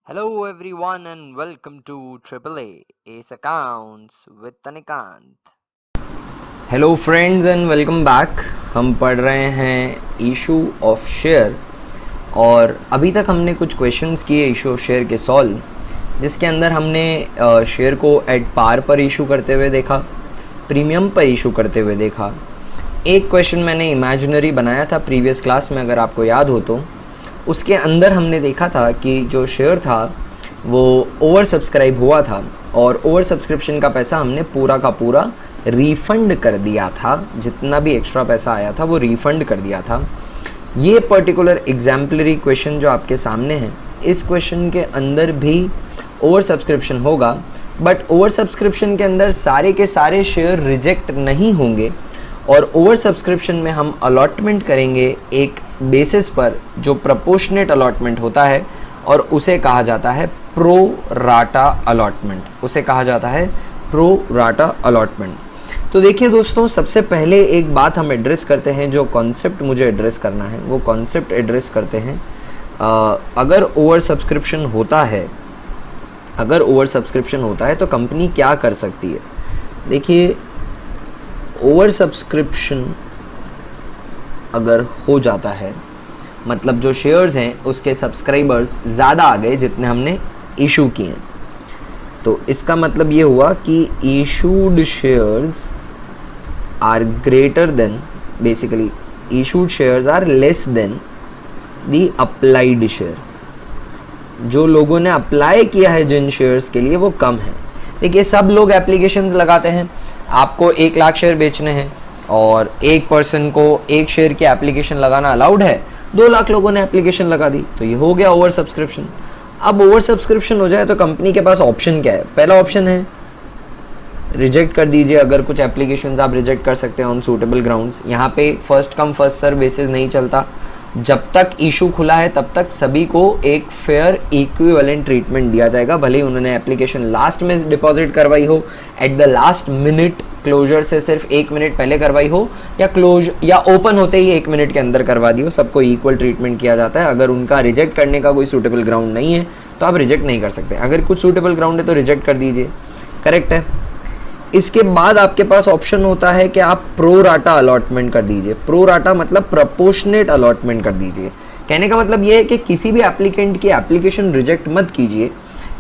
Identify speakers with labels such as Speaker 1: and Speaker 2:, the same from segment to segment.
Speaker 1: Hello everyone and welcome to AAA Ace Accounts with Tanikant.
Speaker 2: Hello friends and welcome back. हम पढ़ रहे हैं issue of share और अभी तक हमने कुछ क्वेश्चंस किए इशू ऑफ शेयर के सॉल्व, जिसके अंदर हमने शेयर को एट पार पर इशू करते हुए देखा, प्रीमियम पर इशू करते हुए देखा। एक क्वेश्चन मैंने इमेजिनरी बनाया था प्रीवियस क्लास में, अगर आपको याद हो तो। उसके अंदर हमने देखा था कि जो शेयर था वो ओवर सब्सक्राइब हुआ था और ओवर सब्सक्रिप्शन का पैसा हमने पूरा का पूरा रिफ़ंड कर दिया था। जितना भी एक्स्ट्रा पैसा आया था वो रिफ़ंड कर दिया था। ये पर्टिकुलर एग्जाम्पलरी क्वेश्चन जो आपके सामने है, इस क्वेश्चन के अंदर भी ओवर सब्सक्रिप्शन होगा, बट ओवर सब्सक्रिप्शन के अंदर सारे के सारे शेयर रिजेक्ट नहीं होंगे और ओवर सब्सक्रिप्शन में हम अलॉटमेंट करेंगे एक बेसिस पर जो प्रोपोर्शनेट अलॉटमेंट होता है और उसे कहा जाता है प्रो राटा अलॉटमेंट। उसे कहा जाता है प्रो राटा अलॉटमेंट। तो देखिए दोस्तों, सबसे पहले एक बात हम एड्रेस करते हैं, जो कॉन्सेप्ट मुझे एड्रेस करना है वो कॉन्सेप्ट एड्रेस करते हैं। अगर ओवर सब्सक्रिप्शन होता है तो कंपनी क्या कर सकती है। देखिए, ओवर सब्सक्रिप्शन अगर हो जाता है मतलब जो शेयर्स हैं उसके सब्सक्राइबर्स ज़्यादा आ गए जितने हमने इशू किए, तो इसका मतलब ये हुआ कि issued shares are greater than, basically issued shares are less than the applied share. जो लोगों ने अप्लाई किया है जिन शेयर्स के लिए वो कम है। देखिए, सब लोग एप्लीकेशंस लगाते हैं। आपको 1 लाख शेयर बेचने हैं और एक पर्सन को 1 शेयर की एप्लीकेशन लगाना अलाउड है, 2 लाख लोगों ने एप्लीकेशन लगा दी, तो ये हो गया ओवर सब्सक्रिप्शन। अब ओवर सब्सक्रिप्शन हो जाए तो कंपनी के पास ऑप्शन क्या है? पहला ऑप्शन है रिजेक्ट कर दीजिए। अगर कुछ एप्लीकेशंस आप रिजेक्ट कर सकते हैं ऑन सूटेबल ग्राउंड्स। यहाँ पे first come first serve basis नहीं चलता। जब तक इशू खुला है तब तक सभी को एक फेयर इक्विवेलेंट ट्रीटमेंट दिया जाएगा, भले ही उन्होंने एप्लीकेशन लास्ट में डिपॉजिट करवाई हो, at the last minute closure से सिर्फ 1 मिनट पहले करवाई हो, या ओपन होते ही 1 मिनट के अंदर करवा दी हो, सबको इक्वल ट्रीटमेंट किया जाता है। अगर उनका रिजेक्ट करने का कोई सूटेबल ग्राउंड नहीं है तो आप रिजेक्ट नहीं कर सकते। अगर कुछ सूटेबल ग्राउंड है तो रिजेक्ट कर दीजिए, करेक्ट है। इसके बाद आपके पास ऑप्शन होता है कि आप प्रो राटा अलॉटमेंट कर दीजिए। प्रो राटा मतलब प्रोपोर्शनेट अलॉटमेंट कर दीजिए। कहने का मतलब ये है कि किसी भी एप्लीकेंट की एप्लीकेशन रिजेक्ट मत कीजिए,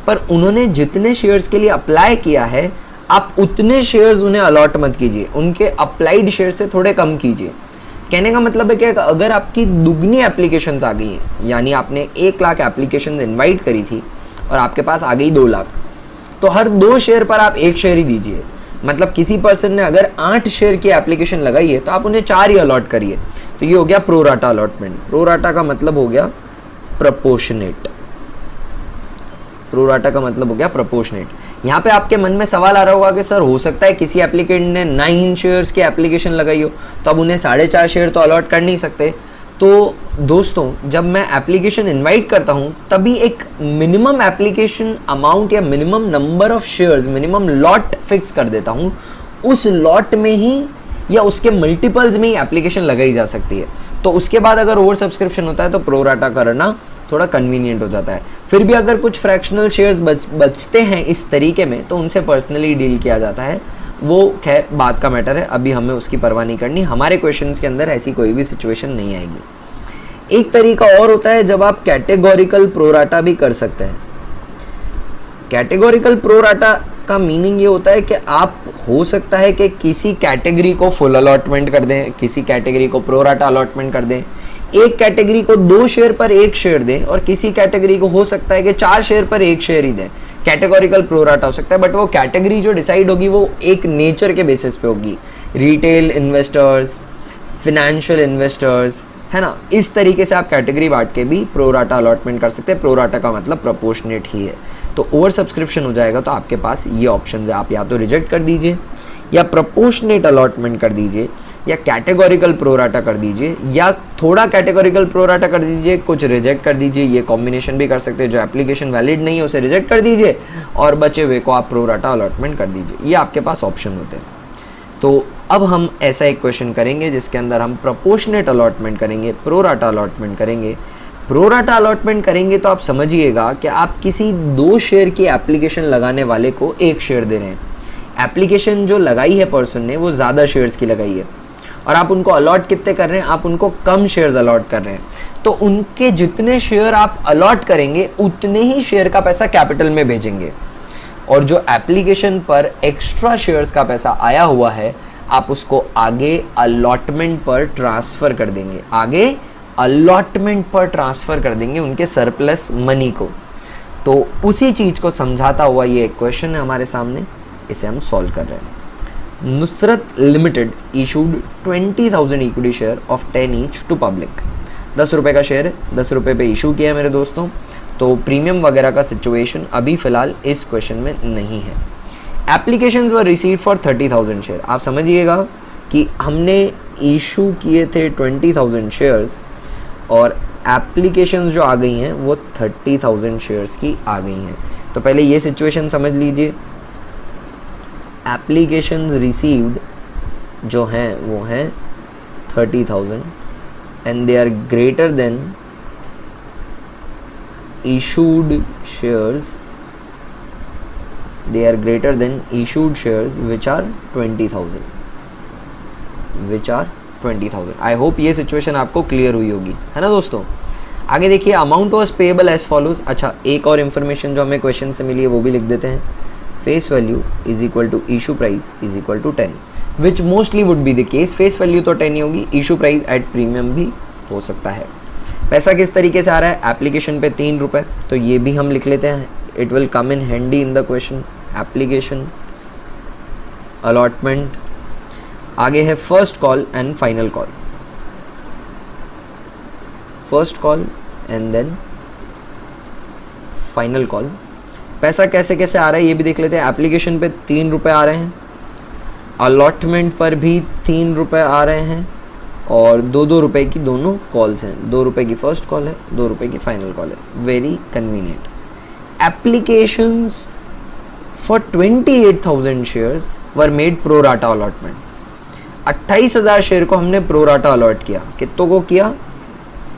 Speaker 2: पर उन्होंने जितने शेयर्स के लिए अप्लाई किया है आप उतने शेयर्स उन्हें अलॉट मत कीजिए, उनके अप्लाइड शेयर से थोड़े कम कीजिए। कहने का मतलब है कि अगर आपकी दुगनी एप्लीकेशंस आ गई हैं, यानी आपने 1 लाख एप्लीकेशन इन्वाइट करी थी और आपके पास आ गई 2 लाख, तो हर 2 शेयर पर आप 1 शेयर ही दीजिए। मतलब किसी पर्सन ने अगर 8 शेयर की एप्लीकेशन लगाई है तो आप उन्हें 4 ही अलॉट करिए। तो ये हो गया pro rata allotment. Pro rata का मतलब हो गया प्रोपोर्शनेट। प्रो राटा का मतलब हो गया प्रोपोर्शनेट। यहाँ पे आपके मन में सवाल आ रहा होगा कि सर, हो सकता है किसी एप्लीकेंट ने 9 शेयर्स की एप्लीकेशन लगाई हो तो अब उन्हें 4.5 शेयर तो अलॉट कर नहीं सकते। तो दोस्तों, जब मैं एप्लीकेशन इनवाइट करता हूँ तभी एक मिनिमम एप्लीकेशन अमाउंट या minimum number of shares, minimum lot fix कर देता हूँ। उस लॉट में ही या उसके मल्टीपल्स में ही एप्लीकेशन लगाई जा सकती है। तो उसके बाद अगर ओवर सब्सक्रिप्शन होता है तो प्रो राटा करना थोड़ा कन्वीनियंट हो जाता है। फिर भी अगर कुछ फ्रैक्शनल शेयर्स बचते हैं इस तरीके में तो उनसे पर्सनली डील किया जाता है। वो खैर बात का मैटर है, अभी हमें उसकी परवाह नहीं करनी। हमारे क्वेश्चंस के अंदर ऐसी कोई भी सिचुएशन नहीं आएगी। एक तरीका और होता है जब आप कैटेगोरिकल प्रोराटा भी कर सकते हैं। कैटेगोरिकल प्रोराटा का मीनिंग ये होता है कि आप, हो सकता है कि किसी कैटेगरी को फुल अलॉटमेंट कर दें, किसी कैटेगरी को प्रोराटा अलॉटमेंट कर दें, एक कैटेगरी को 2 शेयर पर 1 शेयर दें और किसी कैटेगरी को हो सकता है कि 4 शेयर पर 1 शेयर ही दें। कैटेगोरिकल प्रोराटा हो सकता है, बट वो कैटेगरी जो डिसाइड होगी वो एक नेचर के बेसिस पे होगी। रिटेल इन्वेस्टर्स, फाइनेंशियल इन्वेस्टर्स, है ना, इस तरीके से आप कैटेगरी बांट के भी प्रोराटा अलॉटमेंट कर सकते हैं। प्रोराटा का मतलब प्रोपोर्शनेट ही है। तो ओवर सब्सक्रिप्शन हो जाएगा तो आपके पास ये ऑप्शन है, आप या तो रिजेक्ट कर दीजिए या प्रोपोर्शनेट अलॉटमेंट कर दीजिए या कैटेगोरिकल प्रोराटा कर दीजिए या थोड़ा कैटेगोरिकल प्रोराटा कर दीजिए, कुछ रिजेक्ट कर दीजिए। ये कॉम्बिनेशन भी कर सकते हैं। जो एप्लीकेशन वैलिड नहीं है उसे रिजेक्ट कर दीजिए और बचे हुए को आप प्रोराटा अलॉटमेंट कर दीजिए। ये आपके पास ऑप्शन होते हैं। तो अब हम ऐसा एक क्वेश्चन करेंगे जिसके अंदर हम प्रोपोर्शनेट अलॉटमेंट करेंगे, प्रो राटा अलॉटमेंट करेंगे, प्रोराटा अलॉटमेंट करेंगे तो आप समझिएगा कि आप किसी 2 शेयर की एप्लीकेशन लगाने वाले को 1 शेयर दे रहे हैं। एप्लीकेशन जो लगाई है पर्सन ने वो ज़्यादा शेयर्स की लगाई है और आप उनको अलॉट कितने कर रहे हैं, आप उनको कम शेयर्स अलॉट कर रहे हैं। तो उनके जितने शेयर आप अलॉट करेंगे उतने ही शेयर का पैसा कैपिटल में भेजेंगे, और जो एप्लीकेशन पर एक्स्ट्रा शेयर्स का पैसा आया हुआ है आप उसको आगे अलॉटमेंट पर ट्रांसफ़र कर देंगे, आगे अलॉटमेंट पर ट्रांसफ़र कर देंगे उनके सरप्लस मनी को। तो उसी चीज़ को समझाता हुआ ये एक क्वेश्चन है हमारे सामने, इसे हम सॉल्व कर रहे हैं। Nusrat limited issued 20,000 equity share of 10 each to public. 10 रुपये का शेयर 10 रुपये पे इशू किया है मेरे दोस्तों। तो प्रीमियम वगैरह का सिचुएशन अभी फ़िलहाल इस क्वेश्चन में नहीं है। Applications were receive for 30,000 share. आप समझिएगा कि हमने इशू किए थे 20,000 शेयर्स और एप्लीकेशंस जो आ गई हैं वो 30,000 शेयर्स की आ गई हैं। तो पहले ये सिचुएशन समझ लीजिए। एप्लीकेशंस रिसीव्ड जो हैं वो हैं 30,000 and they are greater than issued shares, they are greater than issued shares which are 20,000, which are 20,000। I hope ये सिचुएशन आपको क्लियर हुई होगी, है ना दोस्तों। आगे देखिए, amount was payable as follows. अच्छा, एक और इन्फॉर्मेशन जो हमें क्वेश्चन से मिली है वो भी लिख देते हैं। Face value is equal to issue price is equal to 10, which mostly would be the case. Face value तो 10 ही होगी, इशू प्राइस एट प्रीमियम भी हो सकता है। पैसा किस तरीके से आ रहा है, एप्लीकेशन पे 3 रुपये, तो ये भी हम लिख लेते हैं। It will come in handy in the question. Application, allotment, आगे है first call and final call. First call and then final call. पैसा कैसे कैसे आ रहा है ये भी देख लेते हैं। एप्लीकेशन पे 3 रुपये आ रहे हैं, अलॉटमेंट पर भी 3 रुपये आ रहे हैं, और 2-2 रुपये की दोनों कॉल्स हैं। 2 रुपये की फर्स्ट कॉल है, 2 रुपये की फाइनल कॉल है। Very convenient. Applications for 28,000 shares were made pro rata allotment. 28,000 share को हमने प्रो राटा अलॉट किया। कितनों को किया,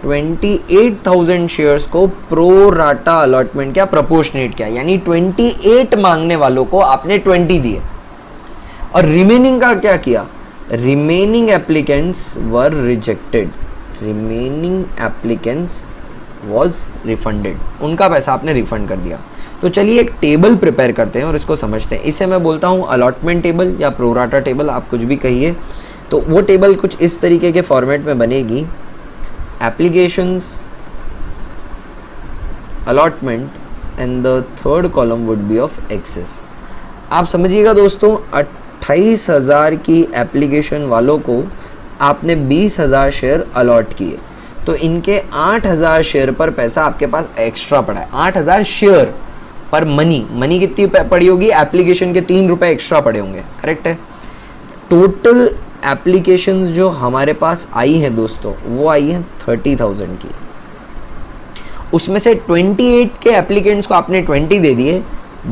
Speaker 2: 28,000 शेयर्स को प्रो राटा अलॉटमेंट किया, प्रपोर्शनेट किया, यानी 28 मांगने वालों को आपने 20 दिए। और रिमेनिंग का क्या किया, remaining applicants were rejected, remaining applicants was refunded, उनका पैसा आपने रिफंड कर दिया। तो चलिए एक टेबल प्रिपेयर करते हैं और इसको समझते हैं। इसे मैं बोलता हूँ अलॉटमेंट टेबल या प्रोराटा टेबल, आप कुछ भी कहिए। तो वो टेबल कुछ इस तरीके के फॉर्मेट में बनेगी। Applications, allotment and the third column would be of excess. आप समझिएगा दोस्तों, 28,000 की एप्लीकेशन वालों को आपने 20,000 शेयर अलॉट किए, तो इनके 8,000 शेयर पर पैसा आपके पास एक्स्ट्रा पड़ा है। 8,000 शेयर पर मनी कितनी पड़ी होगी, एप्लीकेशन के 3 रुपये एक्स्ट्रा पड़े होंगे, करेक्ट है। टोटल एप्लीकेशंस जो हमारे पास आई हैं दोस्तों वो आई हैं 30,000 की। उसमें से 28 के एप्लीकेंट्स को आपने 20 दे दिए,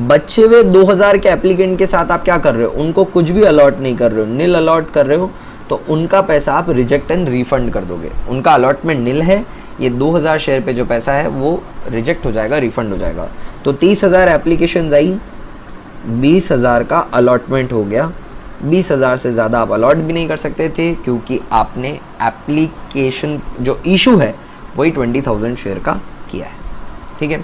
Speaker 2: बचे हुए 2,000 के एप्लीकेंट के साथ आप क्या कर रहे हो, उनको कुछ भी अलॉट नहीं कर रहे हो, नील अलॉट कर रहे हो, तो उनका पैसा आप रिजेक्ट एंड रिफंड कर दोगे। उनका अलॉटमेंट नील है, ये 2,000 शेयर पे जो पैसा है वो रिजेक्ट हो जाएगा, रिफंड हो जाएगा। तो 30,000 एप्लीकेशन आई, 20,000 का अलॉटमेंट हो गया। 20,000 से ज़्यादा आप अलॉट भी नहीं कर सकते थे क्योंकि आपने एप्लीकेशन जो इशू है वही 20,000 शेयर का किया है, ठीक है।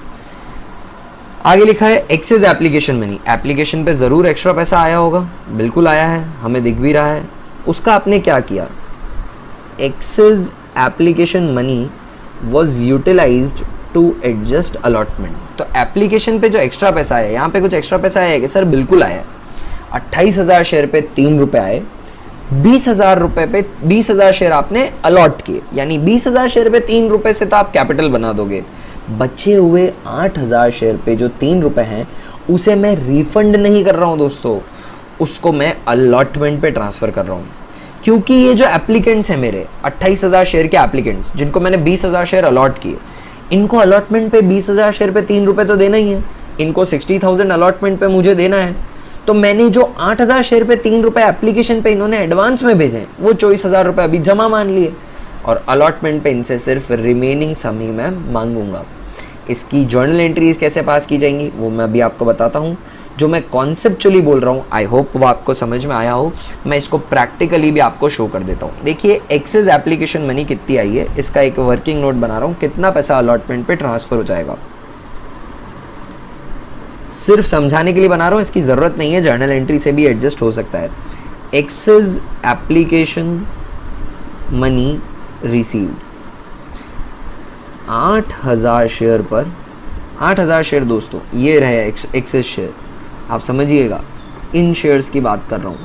Speaker 2: आगे लिखा है एक्सेस एप्लीकेशन मनी। एप्लीकेशन पे ज़रूर एक्स्ट्रा पैसा आया होगा, बिल्कुल आया है, हमें दिख भी रहा है। उसका आपने क्या किया, excess application money was utilised to adjust allotment. तो एप्लीकेशन पे जो एक्स्ट्रा पैसा आया, यहाँ पे कुछ एक्स्ट्रा पैसा आया है कि सर बिल्कुल आया है। 28,000 शेयर पे 3 रुपये आए, 20,000 रुपये पे 20,000 शेयर आपने अलॉट किए, यानी 20,000 शेयर पे 3 रुपये से तो आप कैपिटल बना दोगे। बचे हुए 8,000 शेयर पे जो 3 रुपये हैं उसे मैं रिफंड नहीं कर रहा हूँ दोस्तों, उसको मैं अलॉटमेंट पे ट्रांसफ़र कर रहा हूँ। क्योंकि ये जो एप्लीकेंट्स हैं मेरे 28,000 शेयर के एप्लीकेंट्स जिनको मैंने 20,000 शेयर अलॉट किए, इनको अलॉटमेंट पे 20,000 शेयर पे 3 रुपये तो देना ही है, इनको 60,000 अलॉटमेंट पे मुझे देना है। तो मैंने जो 8,000 शेयर पे 3 रुपये एप्लीकेशन पे इन्होंने एडवांस में भेजे वो 24,000 रुपये अभी जमा मान लिए, और अलॉटमेंट पे इनसे सिर्फ रिमेनिंग सम ही मैं मांगूंगा। इसकी जर्नल एंट्रीज कैसे पास की जाएंगी वो मैं अभी आपको बताता हूँ। जो मैं कॉन्सेप्चुअली बोल रहा हूँ आई होप वो आपको समझ में आया हो। मैं इसको प्रैक्टिकली भी आपको शो कर देता हूँ। देखिए एक्सेस एप्लीकेशन मनी कितनी आई है, इसका एक वर्किंग नोट बना रहा हूँ, कितना पैसा अलॉटमेंट पे ट्रांसफर हो जाएगा। सिर्फ समझाने के लिए बना रहा हूँ, इसकी ज़रूरत नहीं है, जर्नल एंट्री से भी एडजस्ट हो सकता है। Excess application money received 8000 share पर, 8000 शेयर दोस्तों ये रहे एक्सेस शेयर, आप समझिएगा इन शेयर्स की बात कर रहा हूँ।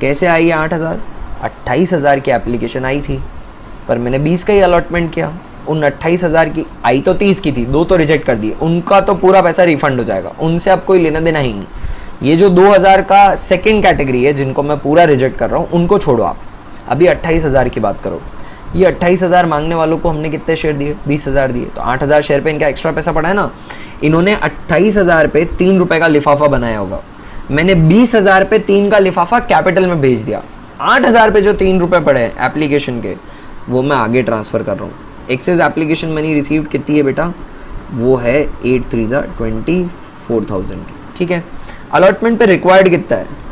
Speaker 2: कैसे आई है 8000? 28000 की एप्लीकेशन आई थी पर मैंने 20 का ही अलॉटमेंट किया। उन 28000 की आई तो 30 की थी, 2 तो रिजेक्ट कर दिए, उनका तो पूरा पैसा रिफंड हो जाएगा, उनसे अब कोई लेना देना ही नहीं। ये जो 2000 का सेकेंड कैटेगरी है जिनको मैं पूरा रिजेक्ट कर रहा हूँ उनको छोड़ो आप, अभी 28000 की बात करो। ये 28000 मांगने वालों को हमने कितने शेयर दिए? 20000 दिए, तो 8000 शेयर पे इनका एक्स्ट्रा पैसा पड़ा है ना। इन्होंने 28000 पे 3 रुपए का लिफाफा बनाया होगा, मैंने 20000 पे 3 का लिफाफा कैपिटल में भेज दिया। 8000 पे जो 3 रुपए पड़े हैं एप्लीकेशन के वो मैं आगे ट्रांसफर कर रहा हूँ। एक्सेस एप्लीकेशन मनी रिसीव्ड कितनी है बेटा? वो है 8 3 24,000। ठीक है, अलॉटमेंट पे रिक्वायर्ड कितना है?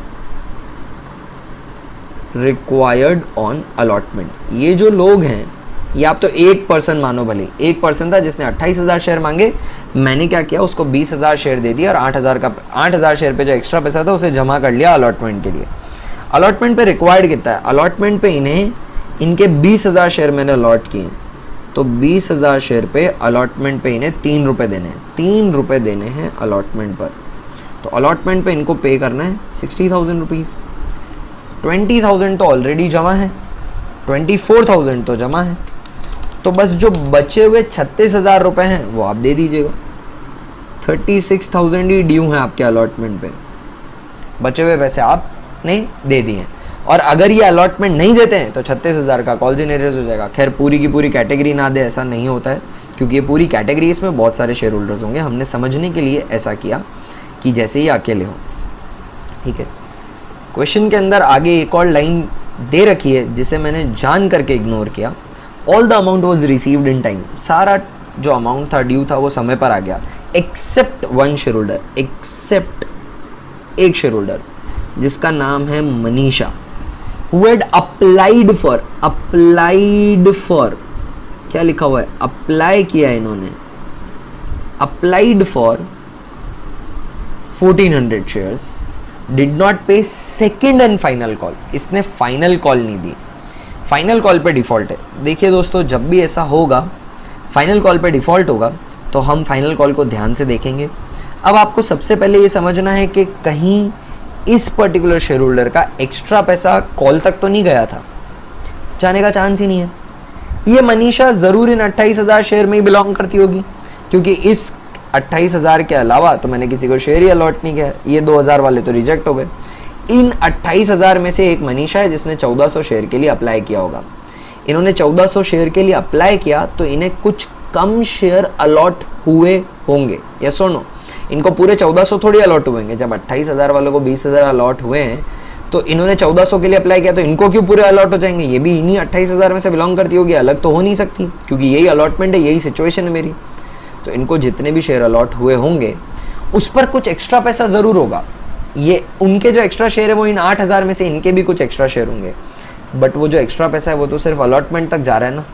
Speaker 2: रिक्वायर्ड ऑन अलॉटमेंट, ये जो लोग हैं ये आप तो 1% मानो, भले 1% था जिसने 28000 शेयर मांगे, मैंने क्या किया उसको 20000 शेयर दे दिया और 8000 शेयर पे जो एक्स्ट्रा पैसा था उसे जमा कर लिया अलॉटमेंट के लिए। अलॉटमेंट पे रिक्वायर्ड कितना है? अलॉटमेंट पे इनके 20000 शेयर मैंने अलॉट किए, तो 20000 शेयर पे अलॉटमेंट पे इन्हें 3 रुपये देने हैं, 3 रुपये देने हैं अलॉटमेंट पर। तो अलॉटमेंट पे इनको पे करना है 60,000 रुपीज़। 20,000 तो ऑलरेडी जमा है, 24,000 तो जमा है, तो बस जो बचे हुए 36,000 रुपये हैं वो आप दे दीजिएगा। 36,000 ही ड्यू हैं आपके अलॉटमेंट पे, बचे हुए पैसे आपने दे दिए। और अगर ये अलॉटमेंट नहीं देते हैं तो 36,000 का कॉल जेनरेट हो जाएगा। खैर पूरी की पूरी कैटेगरी ना दे ऐसा नहीं होता है, क्योंकि ये पूरी कैटेगरी, इसमें बहुत सारे शेयर होल्डर्स होंगे, हमने समझने के लिए ऐसा किया कि जैसे ही अकेले हो। ठीक है, क्वेश्चन के अंदर आगे एक और लाइन दे रखी है जिसे मैंने जान करके इग्नोर किया। All the amount was received in time, सारा जो अमाउंट था ड्यू था वो समय पर आ गया, except one share holder, except एक शेयर होल्डर जिसका नाम है Manisha, who had applied for, क्या लिखा हुआ है? अप्लाई किया इन्होंने, applied for 1400 shares, did not पे सेकेंड एंड फाइनल कॉल, इसने फाइनल कॉल नहीं दी, फाइनल कॉल पे डिफॉल्ट है। देखिए दोस्तों जब भी ऐसा होगा फाइनल कॉल पे डिफॉल्ट होगा तो हम फाइनल कॉल को ध्यान से देखेंगे। अब आपको सबसे पहले ये समझना है कि कहीं इस पर्टिकुलर शेयर होल्डर का एक्स्ट्रा पैसा कॉल तक तो नहीं गया था, जाने का चांस ही नहीं है। ये मनीषा ज़रूर इन 28,000 शेयर में ही बिलोंग करती होगी, क्योंकि इस 28,000 के अलावा तो मैंने किसी को शेयर ही अलॉट नहीं किया। ये 2,000 वाले तो रिजेक्ट हो गए। इन 28,000 में से एक मनीषा है जिसने 1400 शेयर के लिए अप्लाई किया होगा। इन्होंने 1400 शेयर के लिए अप्लाई किया तो इन्हें कुछ कम शेयर अलॉट हुए होंगे, यस और नो? इनको पूरे 1400 थोड़ी अलॉट हुएंगे। जब 28,000 वालों को 20,000 अलॉट हुए हैं तो इन्होंने 1400 के लिए अप्लाई किया, तो इनको क्यों पूरे अलॉट हो जाएंगे? ये भी इन्हीं 28,000 में से बिलोंग करती होगी, अलग तो हो नहीं सकती, क्योंकि यही अलॉटमेंट है, यही सिचुएशन है मेरी। तो इनको जितने भी शेयर अलॉट हुए होंगे उस पर कुछ एक्स्ट्रा पैसा ज़रूर होगा। ये उनके जो एक्स्ट्रा शेयर है वो इन 8,000 में से इनके भी कुछ एक्स्ट्रा शेयर होंगे, बट वो जो एक्स्ट्रा पैसा है वो तो सिर्फ अलॉटमेंट तक जा रहा है ना,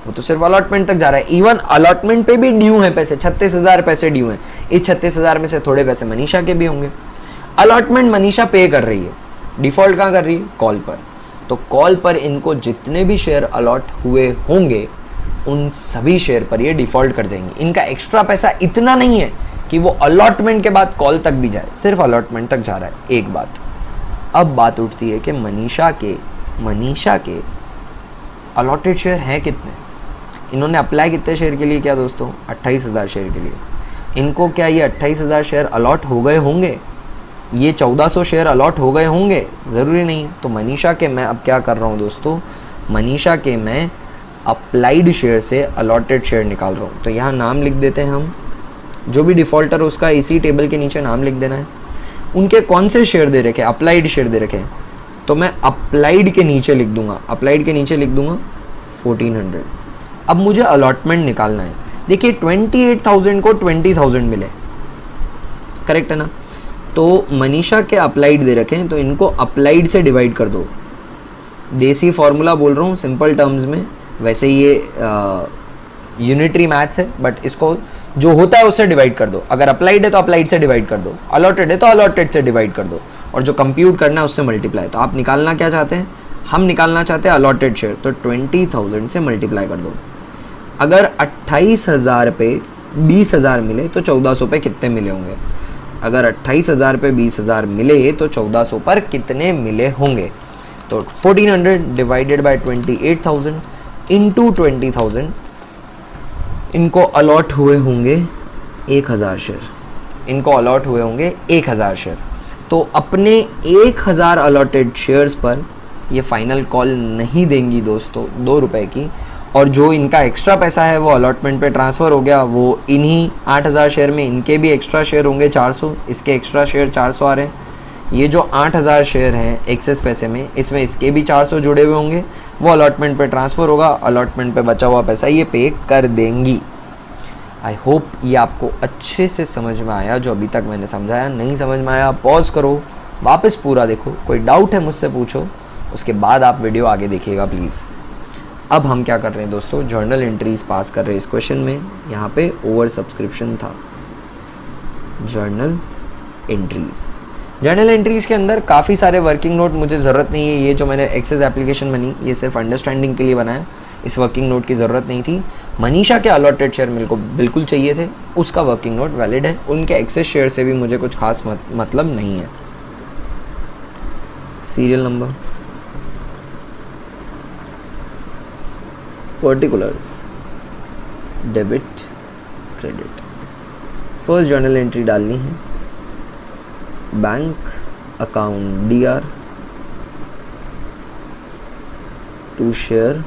Speaker 2: वो तो सिर्फ अलॉटमेंट तक जा रहा है। इवन अलॉटमेंट पे भी ड्यू है पैसे, 36,000 पैसे ड्यू हैं। इस 36,000 में से थोड़े पैसे मनीषा के भी होंगे। अलॉटमेंट मनीषा पे कर रही है, डिफॉल्ट कहाँ कर रही है? कॉल पर। तो कॉल पर इनको जितने भी शेयर अलॉट हुए होंगे उन सभी शेयर पर ये डिफॉल्ट कर जाएंगे। इनका एक्स्ट्रा पैसा इतना नहीं है कि वो अलॉटमेंट के बाद कॉल तक भी जाए, सिर्फ अलॉटमेंट तक जा रहा है। एक बात, अब बात उठती है कि मनीषा के अलॉटेड शेयर हैं कितने? इन्होंने अप्लाई कितने शेयर के लिए किया दोस्तों? 28,000 शेयर के लिए। इनको क्या ये 28,000 शेयर अलॉट हो गए होंगे? ये 1400 शेयर अलॉट हो गए होंगे? ज़रूरी नहीं है। तो मनीषा के मैं अब क्या कर रहा हूँ दोस्तों, मनीषा के मैं अप्लाइड शेयर से अलॉटेड शेयर निकाल रहा हूँ। तो यहाँ नाम लिख देते हैं हम, जो भी डिफ़ॉल्टर उसका इसी टेबल के नीचे नाम लिख देना है। उनके कौन से शेयर दे रखे? अप्लाइड शेयर दे रखे हैं, तो मैं अप्लाइड के नीचे लिख दूंगा, अप्लाइड के नीचे लिख दूंगा 1400। अब मुझे अलॉटमेंट निकालना है। देखिए 28,000 को 20,000 मिले, करेक्ट है ना। तो मनीषा के अप्लाइड दे रखे हैं, तो इनको अप्लाइड से डिवाइड कर दो। देसी फॉर्मूला बोल रहा हूँ सिंपल टर्म्स में, वैसे ये यूनिटरी मैथ्स है, बट इसको जो होता है उससे डिवाइड कर दो। अगर अप्लाइड है तो अप्लाइड से डिवाइड कर दो, अलॉटेड है तो अलॉटेड से डिवाइड कर दो, और जो कंप्यूट करना है उससे मल्टीप्लाई। तो आप निकालना क्या चाहते हैं? हम निकालना चाहते हैं अलॉटेड शेयर, तो 20,000 से मल्टीप्लाई कर दो। अगर 28,000 पे 20,000 मिले तो 1,400 पे कितने मिले होंगे? अगर 28,000 पे 20,000 मिले तो 1,400 पर कितने मिले होंगे? तो 1400 डिवाइडेड बाय 28,000 इंटू 20,000, इनको अलॉट हुए होंगे 1,000 शेयर। इनको अलॉट हुए होंगे 1,000 शेयर। तो अपने 1,000 अलॉटेड शेयर्स पर ये फाइनल कॉल नहीं देंगी दोस्तों 2 रुपए की, और जो इनका एक्स्ट्रा पैसा है वो अलॉटमेंट पे ट्रांसफ़र हो गया, वो इन्हीं 8,000 शेयर में इनके भी एक्स्ट्रा शेयर होंगे 400, इसके एक्स्ट्रा शेयर 400 आ रहे हैं। ये जो 8,000 शेयर हैं एक्सेस पैसे में, इसमें इसके भी 400 जुड़े हुए होंगे, वो अलॉटमेंट पे ट्रांसफ़र होगा, अलॉटमेंट पे बचा हुआ पैसा ये पे कर देंगी। आई होप ये आपको अच्छे से समझ में आया, जो अभी तक मैंने समझाया। नहीं समझ में आया पॉज करो, वापस पूरा देखो, कोई डाउट है मुझसे पूछो, उसके बाद आप वीडियो आगे देखिएगा प्लीज़। अब हम क्या कर रहे हैं दोस्तों, जर्नल एंट्रीज पास कर रहे हैं इस क्वेश्चन में। यहाँ पे ओवर सब्सक्रिप्शन था। जर्नल एंट्रीज के अंदर काफ़ी सारे वर्किंग नोट मुझे ज़रूरत नहीं है। ये जो मैंने एक्सेस एप्लीकेशन बनी, ये सिर्फ अंडरस्टैंडिंग के लिए बनाया, इस वर्किंग नोट की ज़रूरत नहीं थी। मनीषा के अलॉटेड शेयर मेरे को बिल्कुल चाहिए थे, उसका वर्किंग नोट वैलिड है। उनके एक्सेस शेयर से भी मुझे कुछ खास मतलब नहीं है। Serial number, particulars, debit, credit. First journal entry डालनी है, bank account DR to share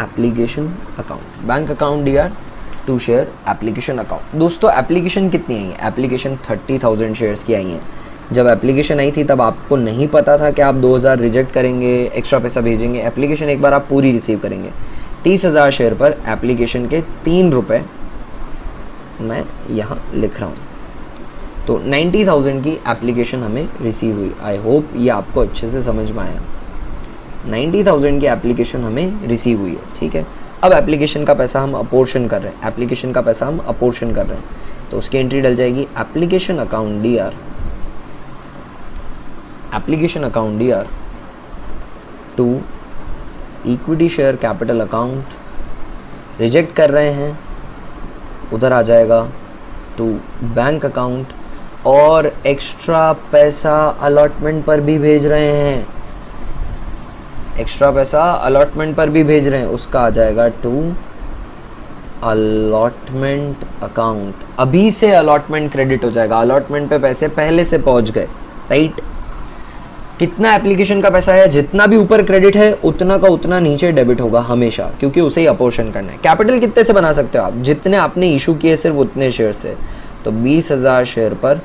Speaker 2: application account. Bank account DR to share application account. दोस्तों एप्लीकेशन कितनी आई है? एप्लीकेशन 30,000 शेयर्स की आई हैं। जब एप्लीकेशन आई थी तब आपको नहीं पता था कि आप 2,000 रिजेक्ट करेंगे, एक्स्ट्रा पैसा भेजेंगे। एप्लीकेशन एक बार आप पूरी रिसीव करेंगे। 30,000 शेयर पर एप्लीकेशन के 3 रुपये मैं यहाँ लिख रहा हूँ। तो 90,000 की एप्लीकेशन हमें रिसीव हुई। आई होप ये आपको अच्छे से समझ में आया। 90,000 की एप्लीकेशन हमें रिसीव हुई है, ठीक है। अब एप्लीकेशन का पैसा हम अपोर्शन कर रहे हैं, तो उसकी एंट्री डल जाएगी application account DR to equity share capital account. Reject कर रहे हैं, उधर आ जाएगा टू बैंक अकाउंट, और एक्स्ट्रा पैसा अलॉटमेंट पर भी भेज रहे हैं, उसका आ जाएगा टू अलॉटमेंट अकाउंट। अभी से अलॉटमेंट क्रेडिट हो जाएगा, अलॉटमेंट पे पैसे पहले से पहुंच गए, राइट। कितना एप्लीकेशन का पैसा है, जितना भी ऊपर क्रेडिट है उतना का उतना नीचे डेबिट होगा हमेशा, क्योंकि उसे ही अपोर्शन करना है। कैपिटल कितने से बना सकते हो आप? जितने आपने इशू किए सिर्फ उतने शेयर से। तो 20,000 शेयर पर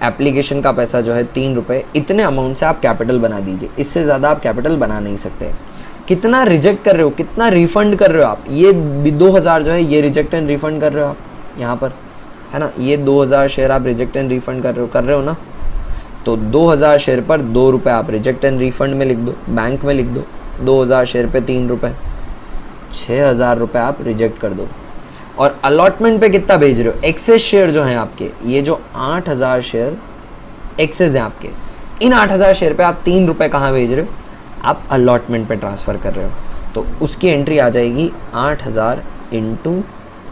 Speaker 2: एप्लीकेशन का पैसा जो है 3 रुपये, इतने अमाउंट से आप कैपिटल बना दीजिए। इससे ज़्यादा आप कैपिटल बना नहीं सकते। कितना रिजेक्ट कर रहे हो, कितना रिफंड कर रहे हो आप? ये 2,000 जो है ये रिजेक्ट एंड रिफंड कर रहे हो आप यहाँ पर, है ना। ये 2,000 शेयर आप रिजेक्ट एंड रिफंड कर रहे हो ना। तो 2,000 शेयर पर 2 रुपये आप रिजेक्ट एंड रिफंड में लिख दो, बैंक में लिख दो। 2,000 शेयर पे 3 रुपये, 6,000 रुपये आप रिजेक्ट कर दो। और अलॉटमेंट पे कितना भेज रहे हो? एक्सेस शेयर जो हैं आपके, ये जो 8,000 शेयर एक्सेस हैं आपके, इन 8,000 शेयर पे आप 3 रुपये कहाँ भेज रहे हो? आप अलॉटमेंट पे ट्रांसफ़र कर रहे हो। तो उसकी एंट्री आ जाएगी 8,000 इंटू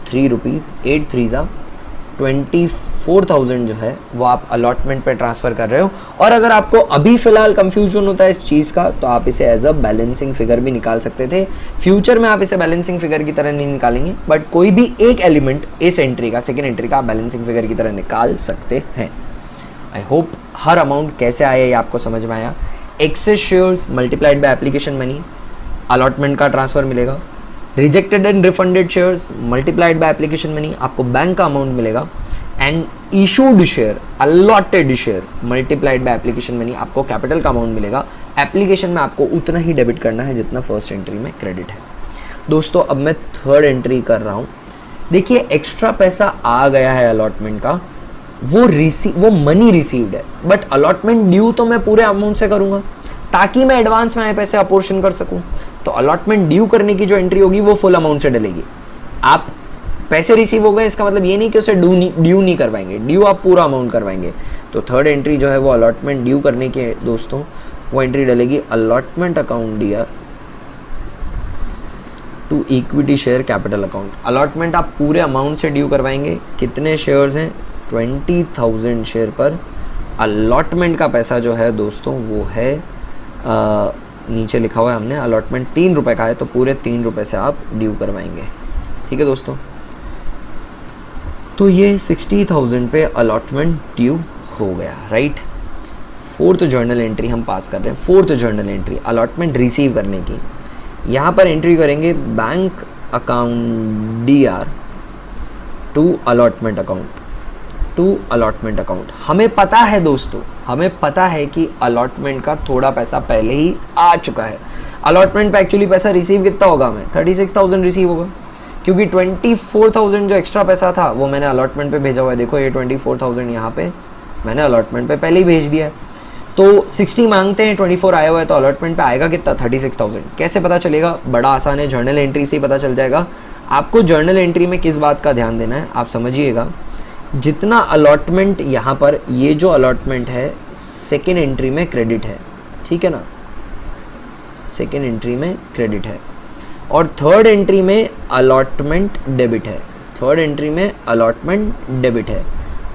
Speaker 2: 3 रुपीज़, 8 3 24,000 जो है वो आप अलॉटमेंट पे ट्रांसफ़र कर रहे हो। और अगर आपको अभी फ़िलहाल कंफ्यूजन होता है इस चीज़ का, तो आप इसे एज अ बैलेंसिंग फिगर भी निकाल सकते थे। फ्यूचर में आप इसे बैलेंसिंग फिगर की तरह नहीं निकालेंगे, बट कोई भी एक एलिमेंट इस एंट्री का, सेकेंड एंट्री का, आप बैलेंसिंग फिगर की तरह निकाल सकते हैं। आई होप हर अमाउंट कैसे आया ये आपको समझ में आया। Excess shares multiplied by application money, allotment का ट्रांसफ़र मिलेगा। Rejected and refunded shares multiplied by application money, आपको बैंक का अमाउंट मिलेगा। And issued share, allotted share multiplied by application money, आपको कैपिटल का अमाउंट मिलेगा। एप्लीकेशन में आपको उतना ही डेबिट करना है जितना फर्स्ट एंट्री में क्रेडिट है। दोस्तों अब मैं थर्ड एंट्री कर रहा हूँ। देखिए एक्स्ट्रा पैसा आ गया है अलॉटमेंट का, वो मनी रिसीव्ड है, बट अलॉटमेंट ड्यू तो मैं पूरे अमाउंट से करूँगा ताकि मैं एडवांस में आए पैसे अपोर्शन कर सकूँ। तो अलॉटमेंट ड्यू करने की जो एंट्री होगी वो फुल अमाउंट से डलेगी। आप पैसे रिसीव हो गए इसका मतलब ये नहीं कि उसे ड्यू नहीं करवाएंगे, ड्यू आप पूरा अमाउंट करवाएंगे। तो थर्ड एंट्री जो है वो अलॉटमेंट ड्यू करने की दोस्तों, वो एंट्री डलेगी allotment account dear to equity share capital account. Allotment आप पूरे अमाउंट से ड्यू करवाएंगे। कितने शेयर्स हैं? 20,000 शेयर पर अलॉटमेंट का पैसा जो है दोस्तों वो है नीचे लिखा हुआ है हमने, अलॉटमेंट 3 रुपये का है, तो पूरे 3 रुपये से आप ड्यू करवाएंगे। ठीक है दोस्तों, तो ये 60,000 पे अलॉटमेंट ड्यू हो गया, राइट। फोर्थ जर्नल एंट्री हम पास कर रहे हैं। Fourth journal entry allotment receive करने की, यहाँ पर एंट्री करेंगे bank account DR to allotment account. हमें पता है दोस्तों, हमें पता है कि अलॉटमेंट का थोड़ा पैसा पहले ही आ चुका है। अलॉटमेंट पे एक्चुअली पैसा रिसीव कितना होगा? हमें 36,000 रिसीव होगा, क्योंकि 24,000 जो एक्स्ट्रा पैसा था वो मैंने अलॉटमेंट पे भेजा हुआ है। देखो ये 24,000 यहाँ पे मैंने अलॉटमेंट पे पहले ही भेज दिया है। तो 60 मांगते हैं, 24 आया हुआ है, तो अलॉटमेंट पे आएगा कितना? 36,000। कैसे पता चलेगा? बड़ा आसान है, जर्नल एंट्री से ही पता चल जाएगा। आपको जर्नल एंट्री में किस बात का ध्यान देना है आप समझिएगा। जितना अलॉटमेंट यहाँ पर, ये जो अलॉटमेंट है सेकेंड एंट्री में क्रेडिट है, ठीक है ना, सेकेंड एंट्री में क्रेडिट है, और थर्ड एंट्री में अलॉटमेंट डेबिट है। थर्ड एंट्री में अलॉटमेंट डेबिट है।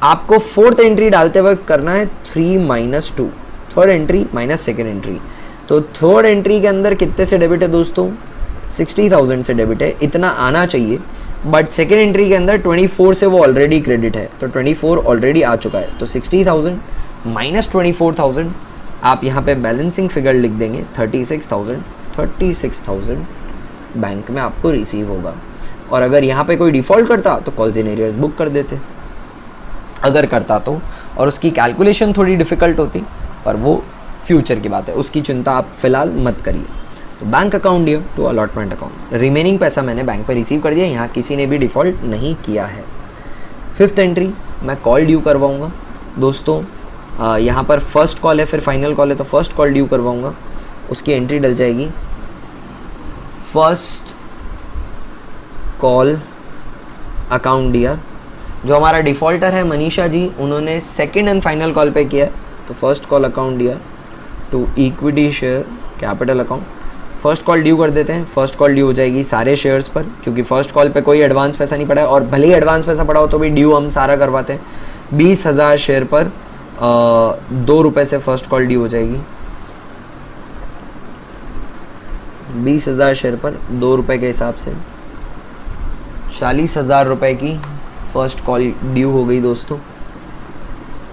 Speaker 2: आपको फोर्थ एंट्री डालते वक्त करना है 3 - 2, third entry minus second entry. तो थर्ड एंट्री के अंदर कितने से डेबिट है दोस्तों? 60,000 से डेबिट है, इतना आना चाहिए। बट सेकेंड एंट्री के अंदर 24 से वो ऑलरेडी क्रेडिट है, तो 24 ऑलरेडी आ चुका है। तो 60,000 माइनस 24,000 आप यहाँ पे बैलेंसिंग फिगर लिख देंगे 36,000 बैंक में आपको रिसीव होगा। और अगर यहाँ पे कोई डिफ़ॉल्ट करता तो कॉल्स इन एरियर्स बुक कर देते, अगर करता तो, और उसकी कैलकुलेशन थोड़ी डिफ़िकल्ट होती, पर वो फ्यूचर की बात है, उसकी चिंता आप फिलहाल मत करिए। तो bank account dear to allotment account, remaining पैसा मैंने बैंक पे रिसीव कर दिया, यहाँ किसी ने भी डिफ़ॉल्ट नहीं किया है। फिफ्थ एंट्री मैं कॉल ड्यू करवाऊँगा दोस्तों। यहाँ पर फर्स्ट कॉल है फिर फाइनल कॉल है, तो फर्स्ट कॉल ड्यू करवाऊँगा, उसकी एंट्री डल जाएगी फर्स्ट कॉल अकाउंट डियर। जो हमारा डिफ़ॉल्टर है मनीषा जी, उन्होंने सेकंड एंड फाइनल कॉल पे किया है, तो first call account dear to equity share capital account. First call due कर देते हैं। फर्स्ट कॉल ड्यू हो जाएगी सारे शेयर्स पर, क्योंकि फर्स्ट कॉल पे कोई एडवांस पैसा नहीं पड़ा है, और भले ही एडवांस पैसा पड़ा हो तो भी ड्यू हम सारा करवाते हैं। 20,000 शेयर पर 2 रुपये से फर्स्ट कॉल ड्यू हो जाएगी। 20,000 शेयर पर 2 रुपये के हिसाब से 40,000 रुपये की फर्स्ट कॉल ड्यू हो गई दोस्तों।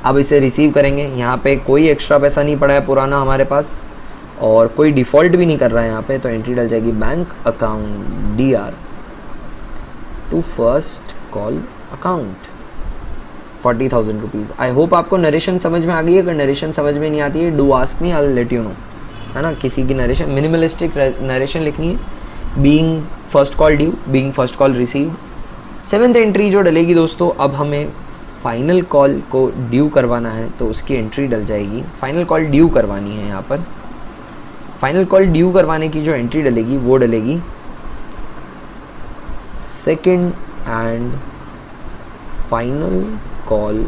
Speaker 2: अब इसे रिसीव करेंगे। यहाँ पे कोई एक्स्ट्रा पैसा नहीं पड़ा है पुराना हमारे पास, और कोई डिफ़ॉल्ट भी नहीं कर रहा है यहाँ पे, तो एंट्री डल जाएगी bank account DR to first call account 40,000 rupees. I hope आपको नरेशन समझ में आ गई है। अगर नरेशन समझ में नहीं आती है, do ask me, I will let you know, है ना। किसी की नरेशन, मिनिमलिस्टिक नरेशन लिखनी है, being first call due, being first call received. Seventh entry जो डलेगी दोस्तों, अब हमें फाइनल कॉल को ड्यू करवाना है, तो उसकी एंट्री डल जाएगी, फाइनल कॉल ड्यू करवानी है। यहाँ पर फाइनल कॉल ड्यू करवाने की जो एंट्री डलेगी वो डलेगी second and final call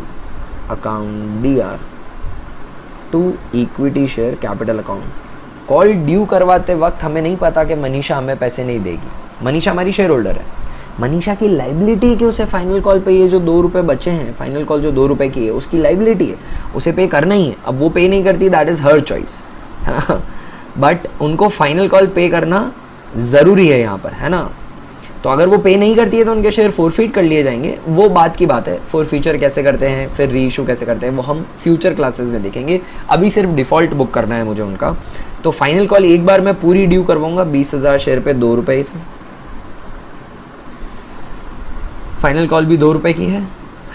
Speaker 2: account DR to equity share capital account. Call due करवाते वक्त हमें नहीं पता कि मनीषा हमें पैसे नहीं देगी। मनीषा हमारी शेयर होल्डर है, मनीषा की लाइबिलिटी है कि उसे फाइनल कॉल पे ये जो 2 रुपये बचे हैं, फाइनल कॉल जो 2 रुपये की है उसकी लाइबिलिटी है, उसे पे करना ही है। अब वो पे नहीं करती, दैट इज़ हर चॉइस, है ना। बट उनको फाइनल कॉल पे करना ज़रूरी है यहाँ पर, है ना। तो अगर वो पे नहीं करती है तो उनके शेयर फोरफीट कर लिए जाएंगे, वो बात की बात है। फॉरफीचर कैसे करते हैं, फिर री इशू कैसे करते हैं, वो हम फ्यूचर क्लासेस में देखेंगे। अभी सिर्फ डिफ़ॉल्ट बुक करना है मुझे उनका। तो फाइनल कॉल एक बार मैं पूरी ड्यू करवाऊँगा 20,000 शेयर पे 2 रुपये से। फाइनल कॉल भी 2 रुपये की है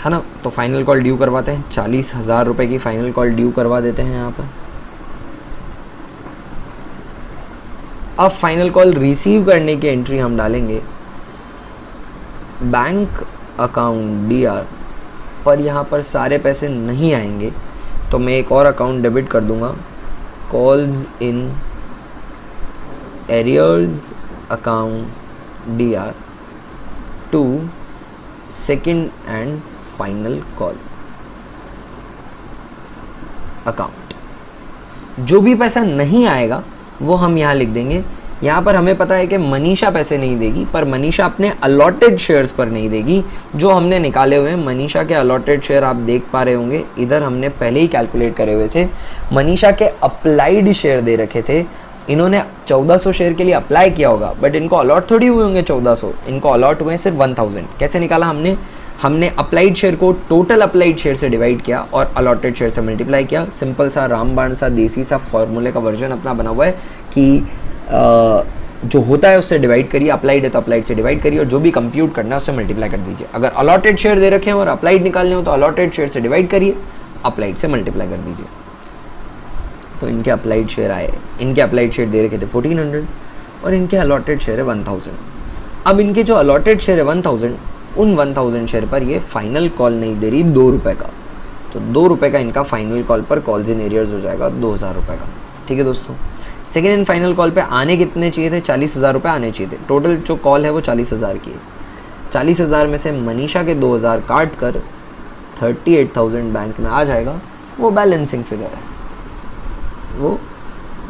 Speaker 2: ना। तो फाइनल कॉल ड्यू करवाते हैं, 40,000 रुपये की फाइनल कॉल ड्यू करवा देते हैं यहाँ पर। अब फाइनल कॉल रिसीव करने की एंट्री हम डालेंगे बैंक अकाउंट DR, पर यहाँ पर सारे पैसे नहीं आएंगे तो मैं एक और अकाउंट डेबिट कर दूंगा, calls in arrears account DR to second and final call account. जो भी पैसा नहीं आएगा वो हम यहाँ लिख देंगे। यहाँ पर हमें पता है कि मनीषा पैसे नहीं देगी, पर मनीषा अपने अलॉटेड शेयर्स पर नहीं देगी जो हमने निकाले हुए हैं। मनीषा के अलॉटेड शेयर आप देख पा रहे होंगे, इधर हमने पहले ही कैलकुलेट करे हुए थे। मनीषा के अप्लाइड शेयर दे रखे थे, इन्होंने 1400 शेयर के लिए अप्लाई किया होगा, बट इनको अलॉट थोड़ी हुए होंगे 1400, इनको अलॉट हुए सिर्फ 1000। कैसे निकाला हमने अप्लाइड शेयर को टोटल अप्लाइड शेयर से डिवाइड किया और अलॉटेड शेयर से मल्टीप्लाई किया। सिंपल सा रामबाण सा देसी सा फॉर्मूले का वर्जन अपना बना हुआ है कि जो होता है उससे डिवाइड करिए, अप्लाइड है तो अप्लाइड से डिवाइड करिए और जो भी कंप्यूट करना है उससे मल्टीप्लाई कर दीजिए। अगर अलॉटेड शेयर दे रखे हैं और अप्लाइड निकालने हो तो अलॉटेड शेयर से डिवाइड करिए, अप्लाइड से मल्टीप्लाई कर दीजिए। तो इनके अप्लाइड शेयर आए, इनके अप्लाइड शेयर दे रखे थे 1400 और इनके अलॉटेड शेयर है 1000। अब इनके जो अलॉटेड शेयर है 1000, उन 1000 शेयर पर ये फाइनल कॉल नहीं दे रही 2 रुपये का, तो 2 रुपये का इनका फाइनल कॉल पर कॉल्स इन एरियर्स हो जाएगा 2000 रुपये का। ठीक है दोस्तों, सेकेंड एंड फाइनल कॉल पे आने कितने चाहिए थे? 40,000 रुपये आने चाहिए थे। टोटल जो कॉल है वो 40,000 की है। 40,000 में से मनीषा के 2000 काट कर 38,000 बैंक में आ जाएगा। वो बैलेंसिंग फिगर है, वो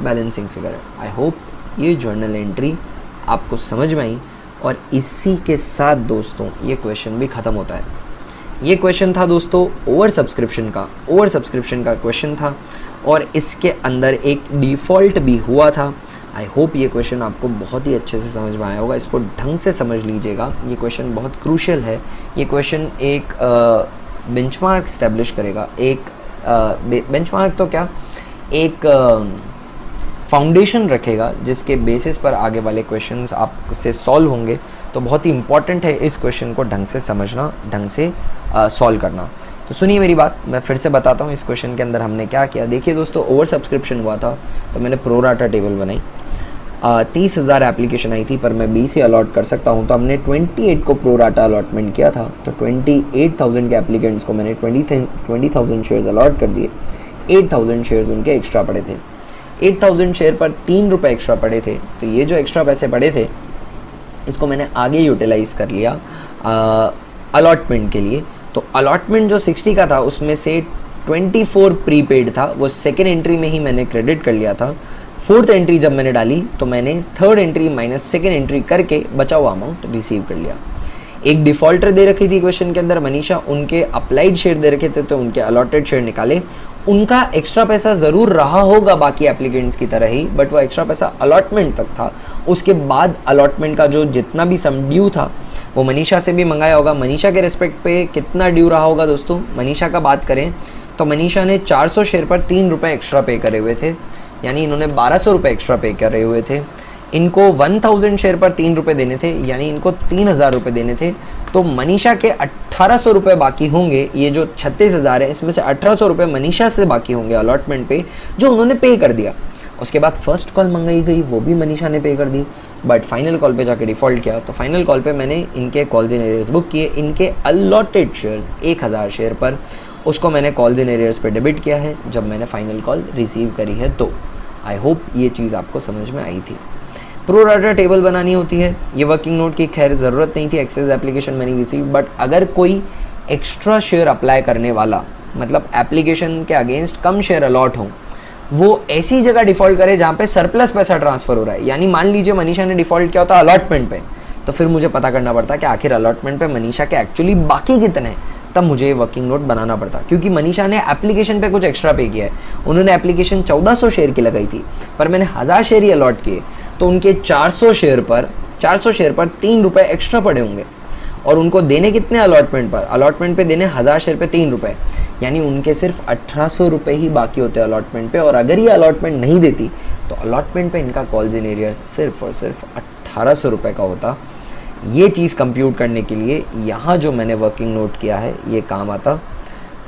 Speaker 2: बैलेंसिंग फिगर है। आई होप ये जर्नल एंट्री आपको समझ में आई और इसी के साथ दोस्तों ये क्वेश्चन भी ख़त्म होता है। ये क्वेश्चन था दोस्तों ओवर सब्सक्रिप्शन का क्वेश्चन था और इसके अंदर एक डिफ़ॉल्ट भी हुआ था। आई होप ये क्वेश्चन आपको बहुत ही अच्छे से समझ में आया होगा। इसको ढंग से समझ लीजिएगा, ये क्वेश्चन बहुत क्रूशियल है। ये क्वेश्चन एक बेंचमार्क स्टैब्लिश करेगा, एक बेंचमार्क तो क्या, एक फाउंडेशन रखेगा जिसके बेसिस पर आगे वाले क्वेश्चंस आपसे सॉल्व होंगे। तो बहुत ही इंपॉर्टेंट है इस क्वेश्चन को ढंग से समझना, ढंग से सॉल्व करना। तो सुनिए मेरी बात, मैं फिर से बताता हूँ इस क्वेश्चन के अंदर हमने क्या किया। देखिए दोस्तों, ओवर सब्सक्रिप्शन हुआ था तो मैंने प्रोराटा टेबल बनाई। 30,000 एप्लीकेशन आई थी पर मैं 20 ही अलॉट कर सकता हूँ, तो हमने 28 को प्रोराटा अलॉटमेंट किया था। तो 28,000 के एप्लीकेंट्स को मैंने 20,000 शेयर्स अलॉट कर दिए। 8,000 शेयर्स उनके एक्स्ट्रा पड़े थे। 8,000 शेयर पर 3 रुपये एक्स्ट्रा पड़े थे, तो ये जो एक्स्ट्रा पैसे पड़े थे इसको मैंने आगे यूटिलाइज़ कर लिया अलॉटमेंट के लिए। तो अलॉटमेंट जो 60 का था उसमें से 24 प्रीपेड था, वो सेकेंड एंट्री में ही मैंने क्रेडिट कर लिया था। फोर्थ एंट्री जब मैंने डाली तो मैंने third entry minus second entry करके बचा हुआ अमाउंट रिसीव कर लिया। एक डिफ़ॉल्टर दे रखी थी क्वेश्चन के अंदर मनीषा, उनके अप्लाइड शेयर दे रखे थे तो उनके अलॉटेड शेयर निकाले। उनका एक्स्ट्रा पैसा ज़रूर रहा होगा बाकी एप्लीकेंट्स की तरह ही, बट वो एक्स्ट्रा पैसा अलॉटमेंट तक था। उसके बाद अलॉटमेंट का जो जितना भी सम ड्यू था वो मनीषा से भी मंगाया होगा। मनीषा के रिस्पेक्ट पे कितना ड्यू रहा होगा दोस्तों? मनीषा का बात करें तो मनीषा ने 400 शेयर पर 3 रुपये एक्स्ट्रा पे करे हुए थे, यानी इन्होंने 1200 रुपये एक्स्ट्रा पे करे हुए थे। इनको 1000 शेयर पर 3 रुपये देने थे, यानी इनको 3000 रुपये देने थे। तो मनीषा के 1800 रुपये बाकी होंगे। ये जो 36,000 है इसमें से 1800 रुपये मनीषा से बाकी होंगे अलॉटमेंट पे, जो उन्होंने पे कर दिया। उसके बाद फर्स्ट कॉल मंगाई गई, वो भी मनीषा ने पे कर दी, बट फाइनल कॉल पे जाके डिफ़ॉल्ट किया। तो फाइनल कॉल पे मैंने इनके कॉल्स इन एरियर्स बुक किए। इनके अलॉटेड शेयर्स 1000 शेयर पर, उसको मैंने कॉल्स इन एरियर्स पे डेबिट किया है जब मैंने फाइनल कॉल रिसीव करी है। तो आई होप ये चीज़ आपको समझ में आई थी। प्रोराटा टेबल बनानी होती है, ये वर्किंग नोट की खैर ज़रूरत नहीं थी, excess application money receive. But अगर कोई एक्स्ट्रा शेयर अप्लाई करने वाला, मतलब एप्लीकेशन के अगेंस्ट कम शेयर अलॉट हों, वो ऐसी जगह डिफ़ॉल्ट करे जहाँ पे सरप्लस पैसा ट्रांसफ़र हो रहा है। यानी मान लीजिए मनीषा ने डिफ़ॉल्ट किया होता अलॉटमेंट पे, तो फिर मुझे पता करना पड़ता कि आखिर अलॉटमेंट पे मनीषा के एक्चुअली बाकी कितने हैं, तब मुझे वर्किंग नोट बनाना पड़ता। क्योंकि मनीषा ने एप्लीकेशन पे कुछ एक्स्ट्रा पे किया है। उन्होंने एप्लीकेशन 1400 शेयर की लगाई थी, पर मैंने 1000 शेयर ही अलॉट किए, तो उनके 400 शेयर पर 3 रुपये एक्स्ट्रा पड़े होंगे। और उनको देने कितने अलॉटमेंट पर? अलॉटमेंट पे देने 1000 शेयर पे 3 रुपये, यानी उनके सिर्फ 1800 रुपये ही बाकी होते हैं अलॉटमेंट पे। और अगर ये अलॉटमेंट नहीं देती तो अलॉटमेंट पे इनका कॉल्स इन एरिया सिर्फ और सिर्फ 1800 रुपये का होता। ये चीज़ कंप्यूट करने के लिए यहाँ जो मैंने वर्किंग नोट किया है ये काम आता।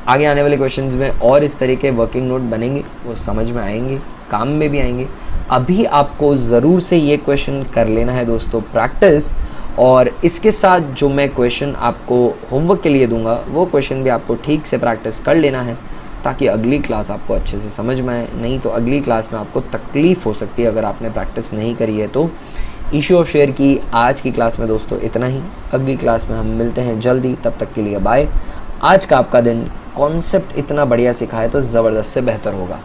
Speaker 2: आगे आने वाले क्वेश्चंस में और इस तरह के वर्किंग नोट बनेंगे, वो समझ में आएंगे, काम में भी आएंगे। अभी आपको ज़रूर से ये क्वेश्चन कर लेना है दोस्तों प्रैक्टिस, और इसके साथ जो मैं क्वेश्चन आपको होमवर्क के लिए दूंगा वो क्वेश्चन भी आपको ठीक से प्रैक्टिस कर लेना है, ताकि अगली क्लास आपको अच्छे से समझ में आए। नहीं तो अगली क्लास में आपको तकलीफ़ हो सकती है अगर आपने प्रैक्टिस नहीं करी है तो। इशू ऑफ शेयर की आज की क्लास में दोस्तों इतना ही। अगली क्लास में हम मिलते हैं जल्दी, तब तक के लिए बाय। आज का आपका दिन कॉन्सेप्ट इतना बढ़िया सिखाए तो ज़बरदस्त से बेहतर होगा।